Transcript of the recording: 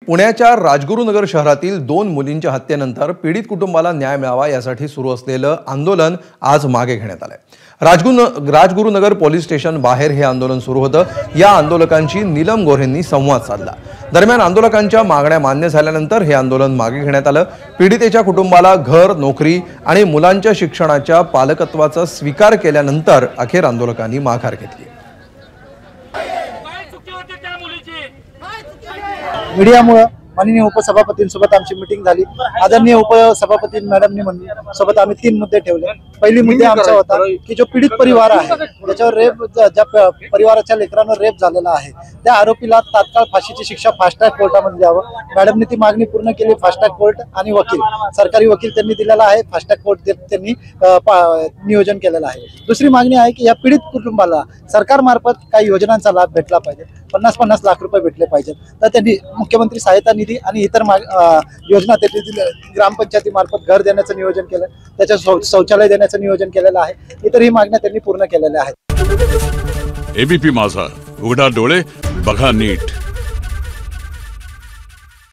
पुण्याच्या राजगुरुनगर शहरातील 2 मुलींच्या हत्येनंतर पीडित कुटुंबाला न्याय मिळावा यासाठी सुरू असलेलं आंदोलन आज मागे घेण्यात आलंय। राजगुरुनगर पोलीस स्टेशन बाहेर हे आंदोलन सुरू होतं। या आंदोलकांशी नीलम गोऱ्हेंनी संवाद साधला। दरम्यान आंदोलकांच्या मागण्या मान्य झाल्यानंतर हे आंदोलन मागे घेण्यात आलं। पीडितेच्या कुटुंबाला घर, नोकरी आणि मुलांच्या शिक्षणाच्या पालकत्वाचा स्वीकार केल्यानंतर अखेर आंदोलकांनी माघार घेतली। मीडियामुळे माननीय उपसभापतींसोबत आमची मीटिंग झाली। आदरणीय उपसभापती मॅडमनी सोबत आम्ही 3 मुद्दे ठेवले। पहिली मुद्दे आमचा होता की जो पीडित परिवार आहे त्याच्यावर रेप, ज्या परिवाराच्या लेकरांवर रेप झालेला आहे त्या आरोपीला तात्काळ फाशीची शिक्षा फास्ट ट्रॅक कोर्टामध्ये द्यावं। मॅडमनी ती मागणी पूर्ण केली। फास्ट ट्रॅक कोर्ट आणि वकील, सरकारी वकील त्यांनी दिलेला आहे। फास्ट ट्रॅक कोर्ट त्यांनी नियोजन केलेलं आहे। दुसरी मागणी आहे की या पीडित कुटुंबाला सरकारमार्फत काही योजनांचा लाभ भेटला पाहिजे। 50-50 लाख रुपये भेटले पाहिजेत। तर त्यांनी मुख्यमंत्री सहायता निधी आणि इतर योजना ग्रामपंचायतीमार्फत घर देण्याचं नियोजन केलं, त्याच्या शौचालय देण्याचं नियोजन केलेलं आहे। इतरही मागण्या त्यांनी पूर्ण केलेल्या आहेत। एबीपी माझा, उघडा डोळे बघा नीट।